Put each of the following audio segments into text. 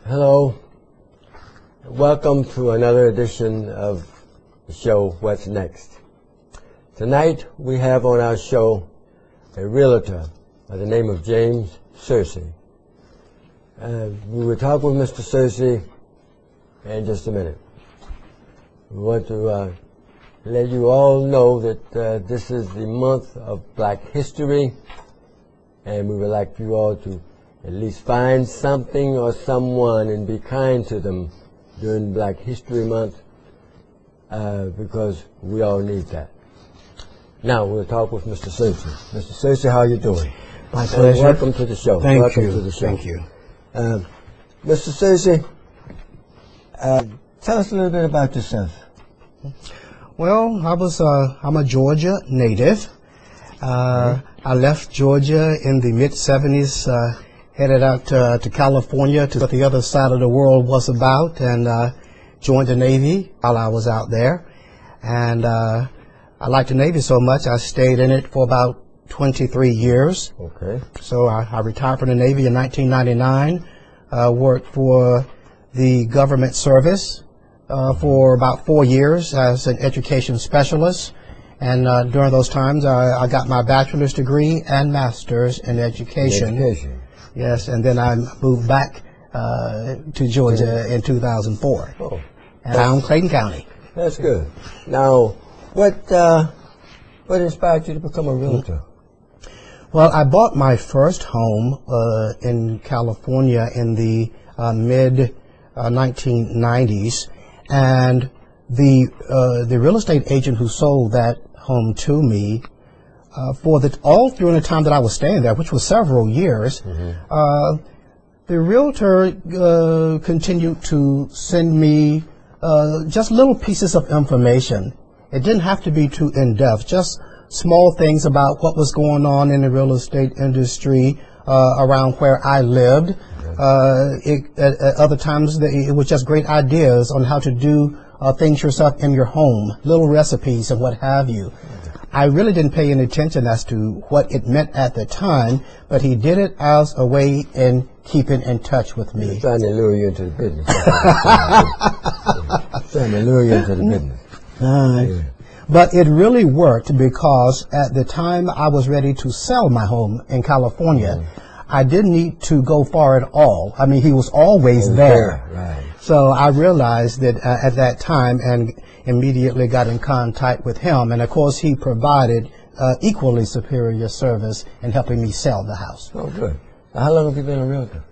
Hello. Welcome to another edition of the show, What's Next? Tonight we have on our show a realtor by the name of James Searcy. We will talk with Mr. Searcy in just a minute. We want to let you all know that this is the month of Black History, and we would like you all to at least find something or someone and be kind to them during Black History Month, because we all need that. Now we'll talk with Mr. Searcy. Mr. Searcy, how are you doing? My pleasure. Welcome to the show. Thank you. To the show. Thank you. Mr. Searcy, tell us a little bit about yourself. Well, I'm a Georgia native. I left Georgia in the mid-'70s, headed out to California to what the other side of the world was about, and joined the Navy while I was out there. And I liked the Navy so much, I stayed in it for about 23 years. Okay. So I retired from the Navy in 1999, worked for the government service for about 4 years as an education specialist. And during those times, I got my bachelor's degree and master's in education. Yes, and then I moved back to Georgia in 2004. Oh. And I'm in Clayton County. That's good. Now, what inspired you to become a realtor? Well, I bought my first home in California in the mid-1990s, and the real estate agent who sold that home to me all during the time that I was staying there, which was several years, the realtor continued to send me just little pieces of information. It didn't have to be too in-depth, just small things about what was going on in the real estate industry around where I lived. At other times, it was just great ideas on how to do things yourself in your home, little recipes and what have you. I really didn't pay any attention as to what it meant at the time, but he did it as a way in keeping in touch with me. He's trying to lure you into the business. Trying to lure you into the business. Yeah. But it really worked, because at the time I was ready to sell my home in California, I didn't need to go far at all. I mean, he was always there. Right. So I realized that at that time, and immediately got in contact with him. And of course, he provided equally superior service in helping me sell the house. Oh, good. Now, how long have you been a realtor?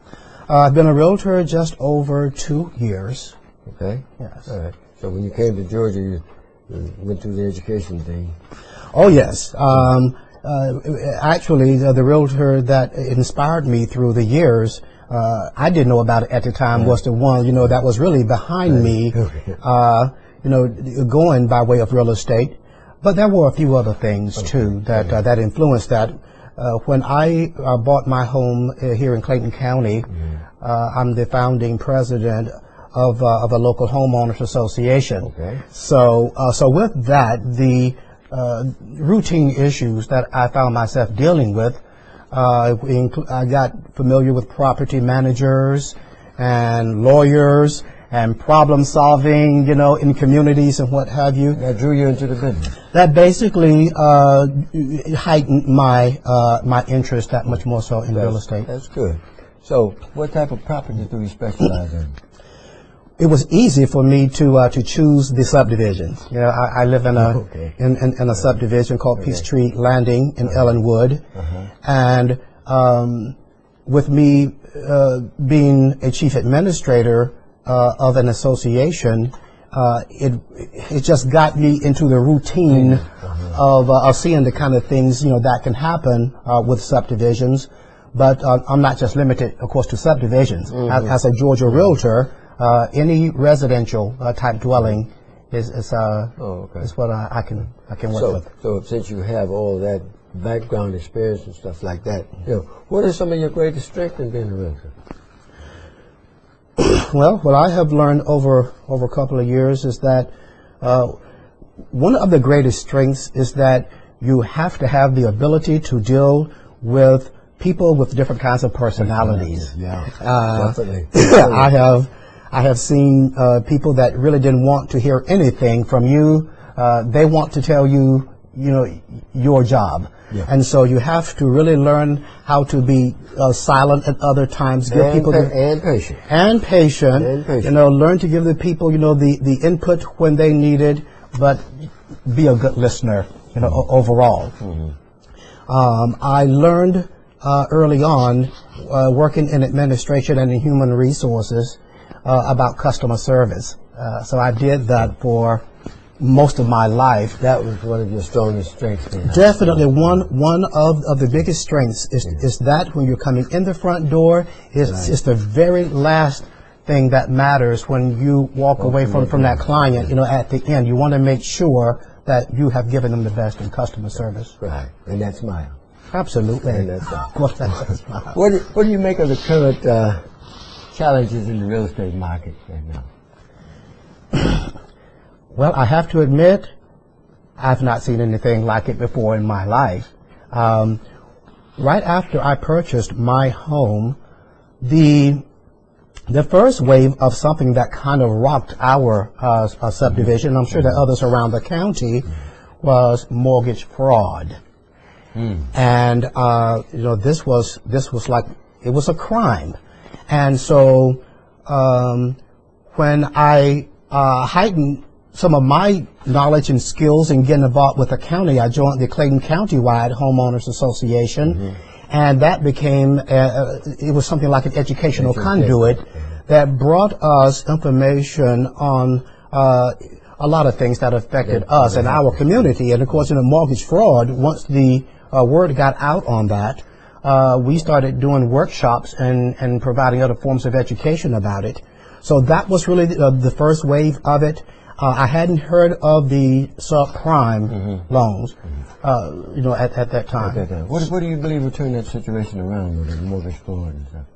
I've been a realtor just over 2 years. Okay. Yes. All right. So when you came to Georgia, you went through the education thing. Oh, yes. Actually, the realtor that inspired me through the years, I didn't know about it at the time, was the one, that was really behind me, going by way of real estate. But there were a few other things, too, that influenced that. When I bought my home here in Clayton County, I'm the founding president of a local homeowners association. Okay. So with that, the routine issues that I found myself dealing with, I got familiar with property managers and lawyers and problem solving, in communities and what have you. That drew you into the business. That basically heightened my interest that much more so in real estate. That's good. So, what type of property do you specialize in? It was easy for me to choose the subdivisions. I live in a subdivision called Peachtree Landing in Ellenwood, and with me being a chief administrator of an association, it just got me into the routine of seeing the kind of things that can happen with subdivisions. But I'm not just limited, of course, to subdivisions. As a Georgia realtor, any residential type dwelling is what I can work with. So since you have all that background experience and stuff like that, what are some of your greatest strengths in being a realtor? Well, what I have learned over a couple of years is that one of the greatest strengths is that you have to have the ability to deal with people with different kinds of personalities. Yeah, definitely. I have seen people that really didn't want to hear anything from you. They want to tell you, your job. Yeah. And so you have to really learn how to be silent at other times. Give people and patient. And patient. Learn to give the people, the input when they need it, but be a good listener, overall. Mm-hmm. I learned early on, working in administration and in human resources, about customer service. So I did that for most of my life. That was one of your strongest strengths. Definitely, one of the biggest strengths is that when you're coming in the front door, it's the very last thing that matters when you walk away from that client. At the end, you want to make sure that you have given them the best in customer service. Right, and that smile. Absolutely. And that smile. That smile. What do you make of the current challenges in the real estate market right now? Well, I have to admit, I've not seen anything like it before in my life. Right after I purchased my home, the first wave of something that kind of rocked our subdivision, I'm sure that others around the county, was mortgage fraud. And this was like, it was a crime. And so when I heightened some of my knowledge and skills in getting involved with the county, I joined the Clayton Countywide Homeowners Association, and that became, it was something like an educational conduit that brought us information on a lot of things that affected us and our community. And of course, mortgage fraud, once the word got out on that, we started doing workshops and providing other forms of education about it. So that was really the first wave of it. I hadn't heard of the subprime loans, at that time. What do you believe will turn that situation around with the mortgage fraud and stuff?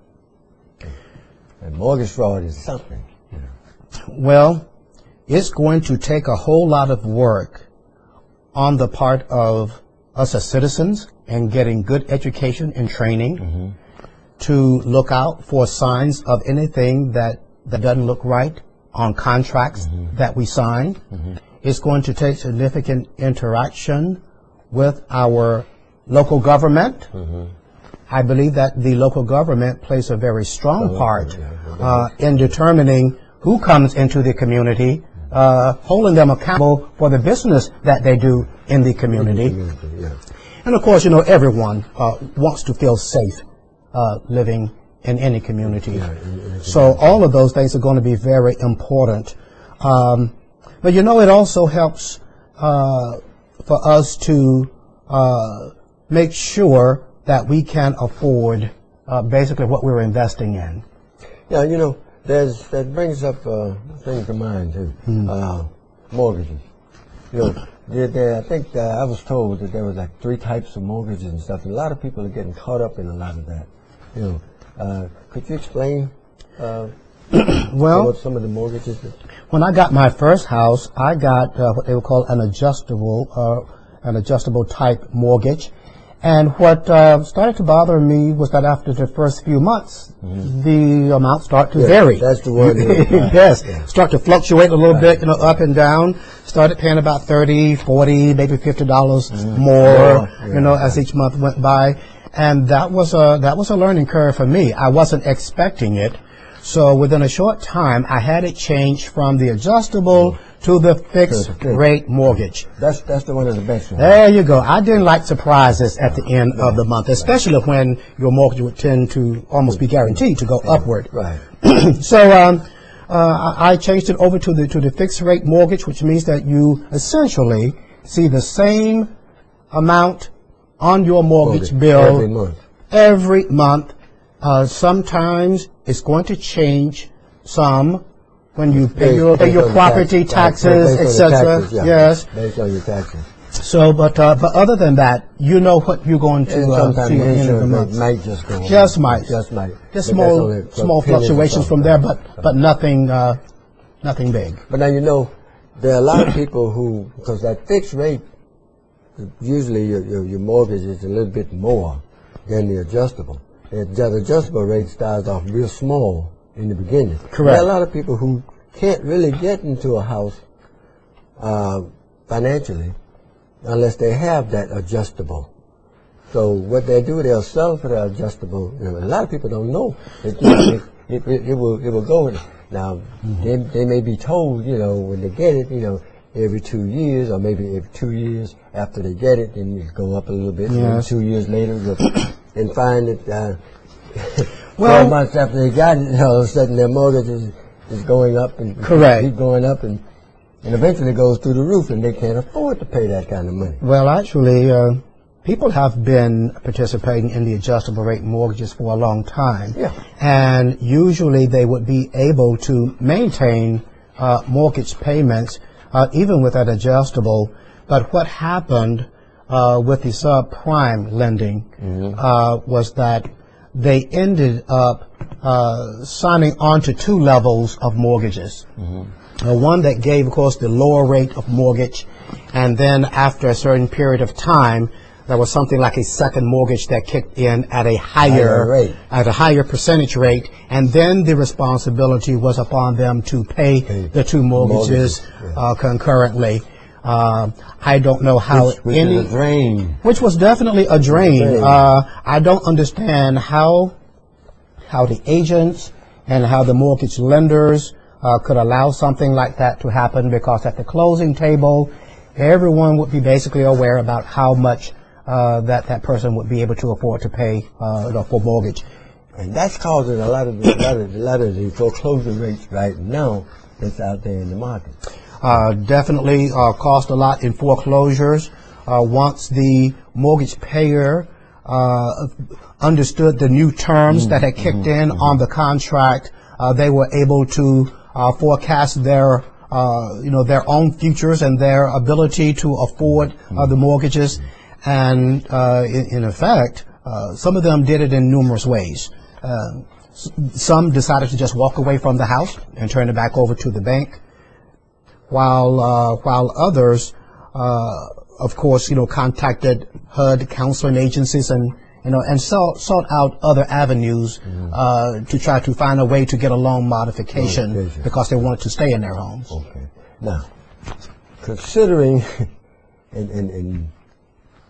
And mortgage fraud is something. Well, it's going to take a whole lot of work on the part of us as citizens and getting good education and training to look out for signs of anything that doesn't look right on contracts that we sign. It's going to take significant interaction with our local government. I believe that the local government plays a very strong part in determining who comes into the community, holding them accountable for the business that they do in the community. And of course, everyone wants to feel safe living in any community. So all of those things are going to be very important. But it also helps for us to make sure that we can afford basically what we're investing in. Yeah, that brings up things to mind too. Mortgages. I think I was told that there was like 3 types of mortgages and stuff. And a lot of people are getting caught up in a lot of that. Could you explain some of the mortgages? When I got my first house, I got what they would call an adjustable type mortgage. And what started to bother me was that after the first few months, the amount started to vary. That's the word. Yes, start to fluctuate a little bit, up and down. Started paying about $30, $40, maybe $50 more, as each month went by. And that was a learning curve for me. I wasn't expecting it. So within a short time, I had it changed from the adjustable to the fixed rate mortgage. That's the one of the best ones. There you go. I didn't like surprises at the end of the month, especially when your mortgage would tend to almost be guaranteed to go upward. Right. So I changed it over to the fixed rate mortgage, which means that you essentially see the same amount on your mortgage bill every month. Sometimes it's going to change some when you pay your property taxes, etc. Yes. Based on your taxes. So, but other than that, you know what you're going to see at the end of the month. Might just go. Just might. Just small fluctuations from there, but nothing big. But now there are a lot of people who, because that fixed rate, usually your mortgage is a little bit more, than the adjustable. The adjustable rate starts off real small in the beginning. Correct. There are a lot of people who can't really get into a house financially unless they have that adjustable. So what they do, they'll sell for the adjustable. You know, a lot of people don't know. It will go. Now, they may be told, you know, when they get it, you know, every 2 years, or maybe every 2 years after they get it, then it go up a little bit. Yes. 2 years later, and find that 12 Well, months after they got it, all of a sudden their mortgage is going up and Correct. keep going up, and eventually goes through the roof, and they can't afford to pay that kind of money. well, actually, people have been participating in the adjustable rate mortgages for a long time. Yeah. And usually they would be able to maintain mortgage payments even with that adjustable. But what happened with the subprime lending was that they ended up signing on to 2 levels of mortgages. One that gave, of course, the lower rate of mortgage, and then after a certain period of time, there was something like a second mortgage that kicked in at a higher rate, at a higher percentage rate, and then the responsibility was upon them to pay the 2 mortgages concurrently. I don't know how which is a drain. Which was definitely a drain. I don't understand how the agents and how the mortgage lenders could allow something like that to happen, because at the closing table, everyone would be basically aware about how much that person would be able to afford to pay for mortgage. And that's causing a lot of the foreclosure rates right now that's out there in the market. Definitely cost a lot in foreclosures. Once the mortgage payer understood the new terms that had kicked in on the contract, they were able to forecast their their own futures and their ability to afford the mortgages. And in effect, some of them did it in numerous ways. Some decided to just walk away from the house and turn it back over to the bank, while others, of course, contacted HUD counseling agencies and sought out other avenues to try to find a way to get a loan modification because they wanted to stay in their homes. Okay. Now, considering, and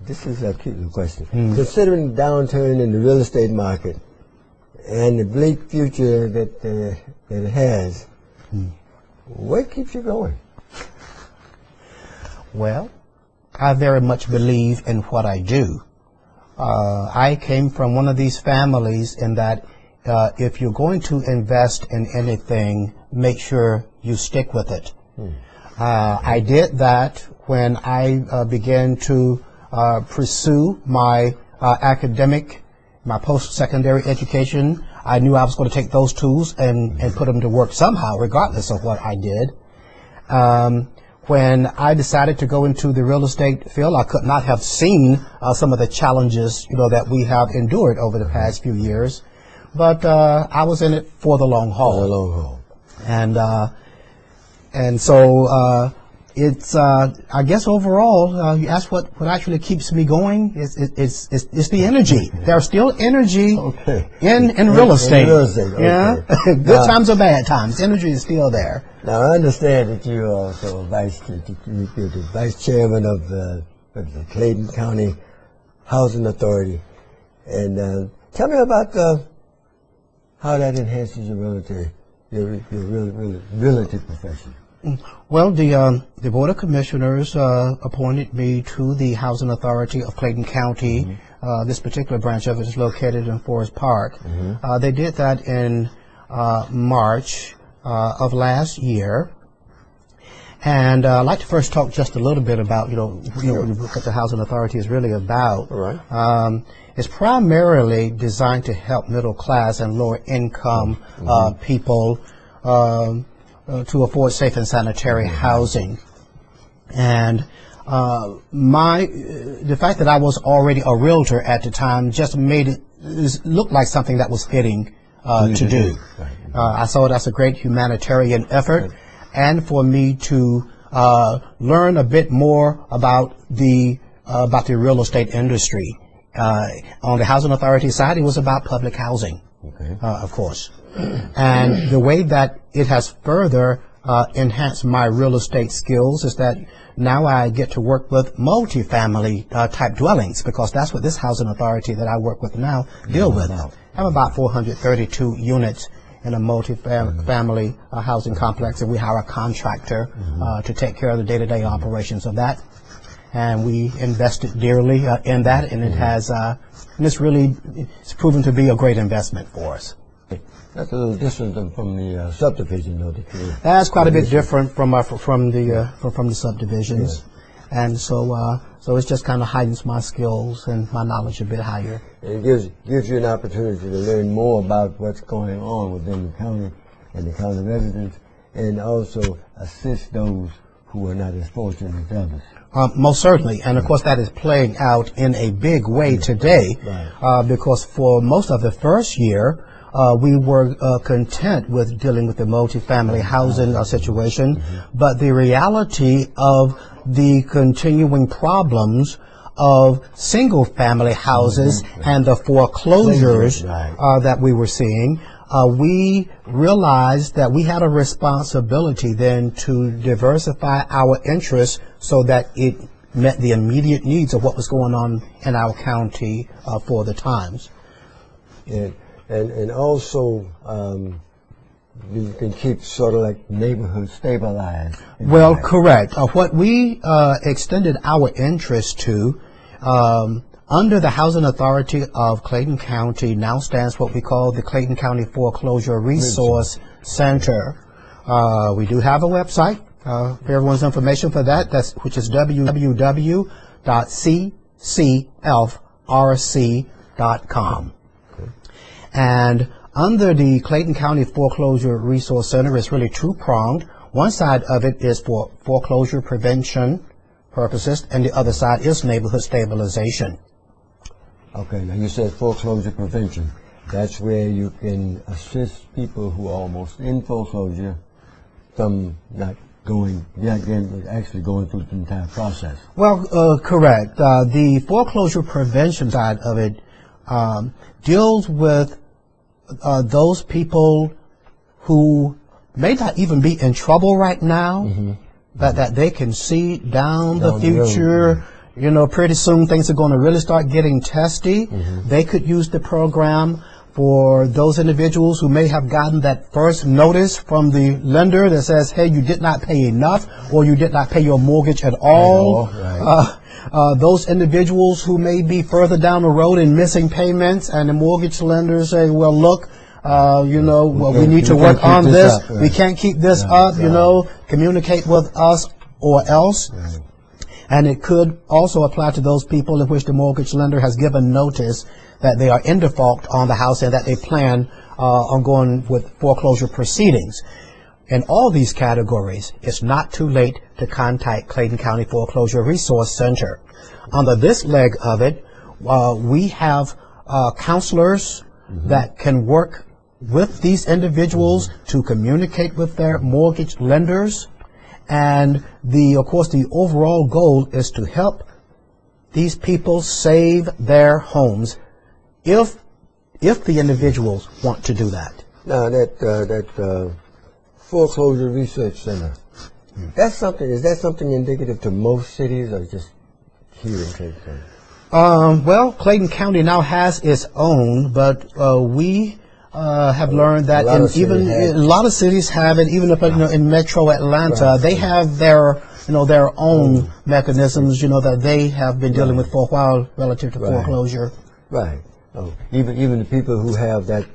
this is a cute little question, considering the downturn in the real estate market and the bleak future that it has, what keeps you going? Well, I very much believe in what I do. I came from one of these families in that if you're going to invest in anything, make sure you stick with it. I did that when I began to pursue my my post-secondary education. I knew I was going to take those tools and put them to work somehow, regardless of what I did. When I decided to go into the real estate field, I could not have seen some of the challenges, that we have endured over the past few years. But I was in it for the long haul. For the long haul. And so it's I guess overall, you ask what actually keeps me going. It's the energy. There's still energy in real estate. In real estate, okay. Yeah, good times or bad times, energy is still there. Now I understand that you're also you're the vice chairman of the Clayton County Housing Authority, and tell me about how that enhances your realty profession. Well, the Board of Commissioners appointed me to the Housing Authority of Clayton County. This particular branch of it is located in Forest Park. They did that in March of last year. And I'd like to first talk just a little bit about, what the Housing Authority is really about. All right. It's primarily designed to help middle class and lower income people to afford safe and sanitary housing. And the fact that I was already a realtor at the time just made it look like something that was fitting to do. I saw it as a great humanitarian effort, and for me to learn a bit more about the real estate industry. On the Housing Authority side, it was about public housing, of course. And the way that it has further enhanced my real estate skills is that now I get to work with multifamily type dwellings, because that's what this housing authority that I work with now deal with. I have about 432 units in a multifamily housing complex, and we hire a contractor to take care of the day-to-day operations of that. And we invested dearly in that, and it has, and it's proven to be a great investment for us. That's a little different than from the subdivision, though. That's quite a bit different from the subdivisions, and so it just kind of heightens my skills and my knowledge a bit higher. It gives you an opportunity to learn more about what's going on within the county and the county residents, and also assist those who are not as fortunate as others. Most certainly, and of course that is playing out in a big way today, because for most of the first year, we were content with dealing with the multifamily housing situation, but the reality of the continuing problems of single-family houses and the foreclosures that we were seeing, we realized that we had a responsibility then to diversify our interests so that it met the immediate needs of what was going on in our county for the times. And also, you can keep sort of like neighborhood stabilized. Well, correct. What we extended our interest to, under the Housing Authority of Clayton County, now stands what we call the Clayton County Foreclosure Resource Center. We do have a website for everyone's information for that, which is www.ccfrc.com. And under the Clayton County Foreclosure Resource Center, it's really two-pronged. One side of it is for foreclosure prevention purposes, and the other side is neighborhood stabilization. Okay, now you said foreclosure prevention. That's where you can assist people who are almost in foreclosure from actually going through the entire process. Well, correct. The foreclosure prevention side of it deals with those people who may not even be in trouble right now, but that they can see down the future. You know, pretty soon things are going to really start getting testy. They could use the program for those individuals who may have gotten that first notice from the lender that says, hey, you did not pay enough, or you did not pay your mortgage at all. Those individuals who may be further down the road in missing payments, and the mortgage lenders say, well, look, we need to work on this. We can't keep this up, communicate with us or else. And it could also apply to those people in which the mortgage lender has given notice that they are in default on the house and that they plan on going with foreclosure proceedings. In all these categories, it's not too late to contact Clayton County Foreclosure Resource Center. Under this leg of it, we have counselors that can work with these individuals to communicate with their mortgage lenders. And of course, the overall goal is to help these people save their homes if the individuals want to do that. Now, that Foreclosure Research Center, is that something indicative to most cities, or just here in Clayton County? Well, Clayton County now has its own, but we have learned that a lot of cities have it. Even if in Metro Atlanta, they have their own mechanisms, that they have been dealing with for a while relative to foreclosure. Right. Oh, even the people who have that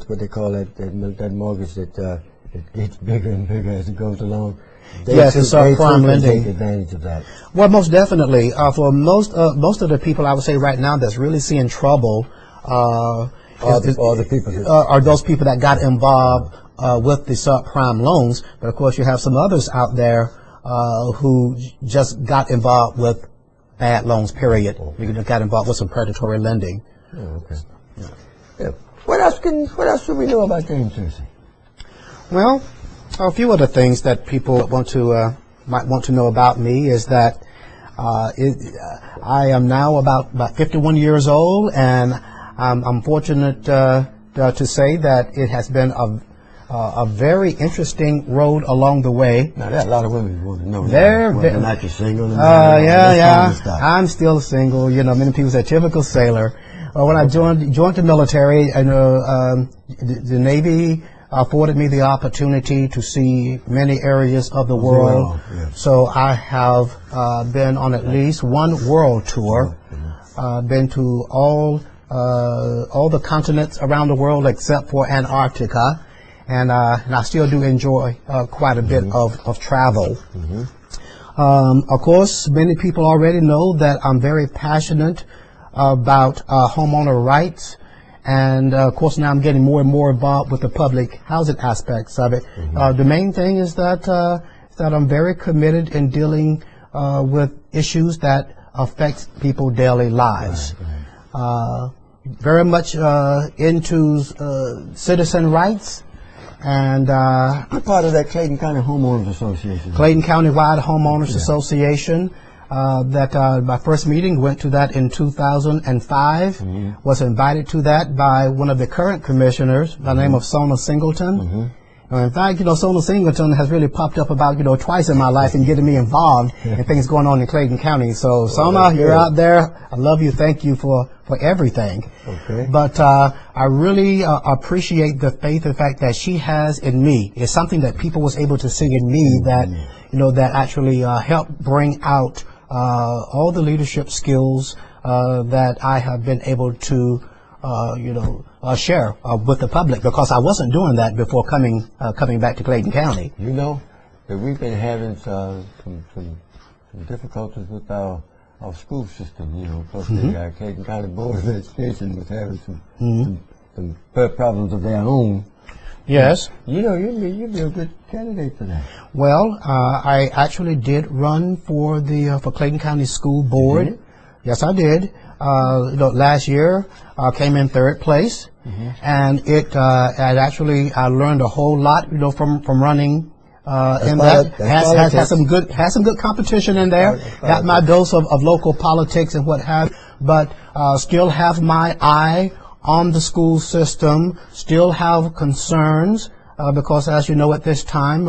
what they call that mortgage that it gets bigger and bigger as it goes along. Yes, it's subprime lending. Take advantage of that. Well, most definitely. For most of the people, I would say right now that's really seeing trouble. Are those people that got involved with the subprime loans. But of course, you have some others out there who just got involved with bad loans, period. You got involved with some predatory lending. Oh, okay. Yeah. What else should we know about James Searcy? Well, a few other things that people might want to know about me is that I am now about 51 years old, and I'm fortunate to say that it has been a very interesting road along the way. Now, there are a lot of women who want to know whether or not you're single. Yeah. I'm still single. You know, many people say typical sailor. When I joined the military, the Navy afforded me the opportunity to see many areas of the world. So I have been on at least one world tour. Been to all the continents around the world except for Antarctica. And I still do enjoy quite a bit of travel. Of course, many people already know that I'm very passionate about homeowner rights, and of course now I'm getting more and more involved with the public housing aspects of it. The main thing is that I'm very committed in dealing with issues that affect people's daily lives. Very much into citizen rights. And I'm part of that Clayton County Homeowners Association. Clayton County-wide Homeowners Association. My first meeting went to that in 2005. Was invited to that by one of the current commissioners by the name of Sona Singleton. In fact, Sona Singleton has really popped up about, twice in my life and getting me involved in things going on in Clayton County. So, Sona, you're out there. I love you. Thank you for everything. But I really appreciate the faith and fact that she has in me. It's something that people was able to see in me that, that actually helped bring out all the leadership skills that I have been able to share with the public, because I wasn't doing that before coming back to Clayton County. You know that we've been having some difficulties with our school system. Plus the Clayton County Board of Education was having some problems of their own. Yes. You'd be a good candidate for that. Well, I actually did run for Clayton County School Board. Yes, I did. Last year, came in third place, and I learned a whole lot, from running in that. Has some good competition in there. Got my dose of local politics and what have, but still have my eye on the school system. Still have concerns because, as you know, at this time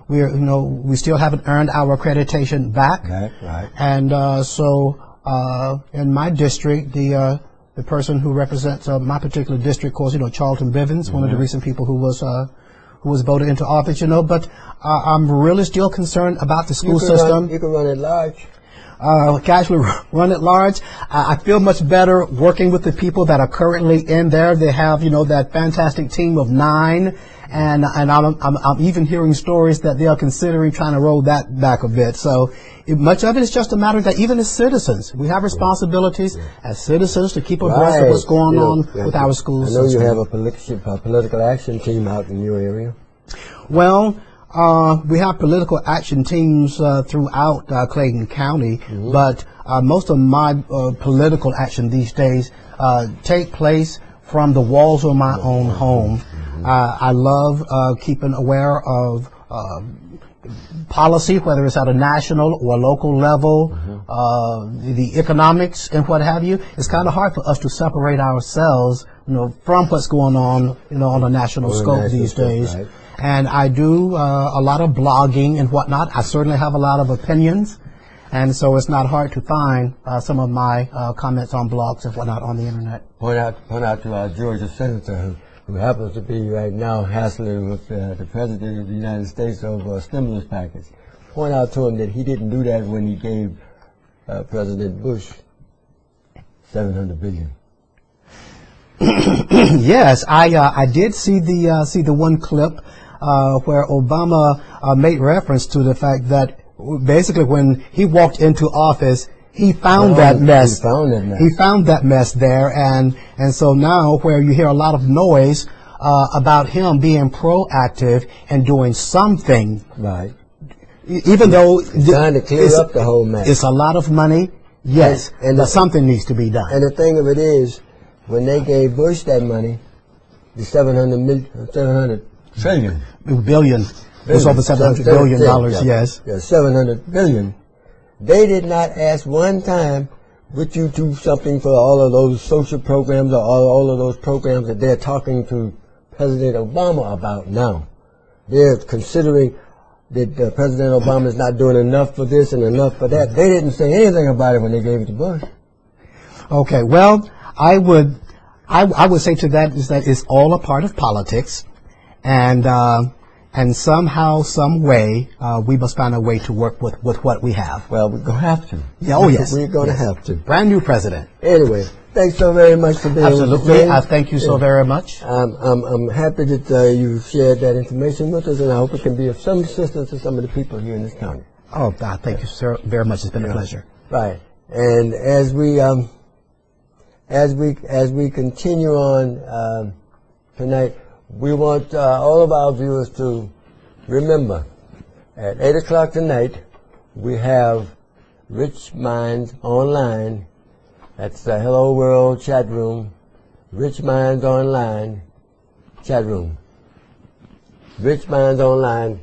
we still haven't earned our accreditation back. Right. And so. In my district, the person who represents my particular district, of course, Charlton Bivens, one of the recent people who was voted into office, but I'm really still concerned about the school system. You can run at large. Casually run at large. I feel much better working with the people that are currently in there. They have, that fantastic team of 9. And I'm even hearing stories that they are considering trying to roll that back a bit. So much of it is just a matter that even as citizens, we have responsibilities as citizens to keep abreast of what's going on with our schools. I know you have a political action team out in your area. Well, we have political action teams throughout Clayton County, but most of my political action these days take place from the walls of my own home. I love keeping aware of policy, whether it's at a national or local level, the economics and what have you. It's kind of hard for us to separate ourselves, from what's going on, on a national scope these days. Right. And I do a lot of blogging and whatnot. I certainly have a lot of opinions, and so it's not hard to find some of my comments on blogs and whatnot on the internet. Point out to our Georgia senator who happens to be right now hassling with the President of the United States over a stimulus package. Point out to him that he didn't do that when he gave President Bush $700 billion. Yes, I did see the one clip where Obama made reference to the fact that basically when he walked into office, he found that mess. He found that mess there, and so now where you hear a lot of noise about him being proactive and doing something, right? Even though trying to clear up the whole mess. It's a lot of money, yes, but something needs to be done. And the thing of it is, when they gave Bush that money, the 700 trillion billion. It was over $700 billion. Yes. Yeah, $700 billion. They did not ask one time, would you do something for all of those social programs or all of those programs that they're talking to President Obama about now. They're considering that President Obama is not doing enough for this and enough for that. They didn't say anything about it when they gave it to Bush. Okay, well, I would say to that is that it's all a part of politics, and somehow, some way, we must find a way to work with what we have. Well, we're going to have to. Yeah, oh, yes. We're going to yes. have to. Brand new president. Anyway, thanks so very much for being Absolutely. with us. I thank you so very much. I'm happy that you shared that information with us, and I hope it can be of some assistance to some of the people here in this county. Oh, thank you, sir, very much. It's been a pleasure. Right. And as we continue on tonight, we want all of our viewers to remember at 8 o'clock tonight we have Rich Minds Online. That's the Hello World chat room. Rich Minds Online chat room. Rich Minds Online.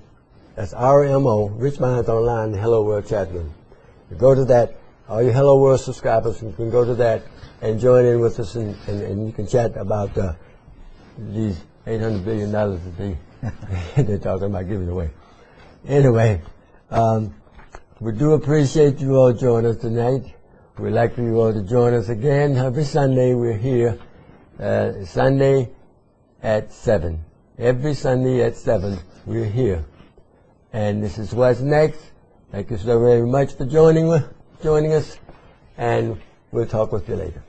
That's RMO. Rich Minds Online, the Hello World chat room. You go to that. All your Hello World subscribers, you can go to that and join in with us, and you can chat about these $800 billion that they're talking about giving away. Anyway, we do appreciate you all joining us tonight. We'd like for you all to join us again. Every Sunday we're here, Sunday at 7. Every Sunday at 7 we're here. And this is What's Next. Thank you so very much for joining us, and we'll talk with you later.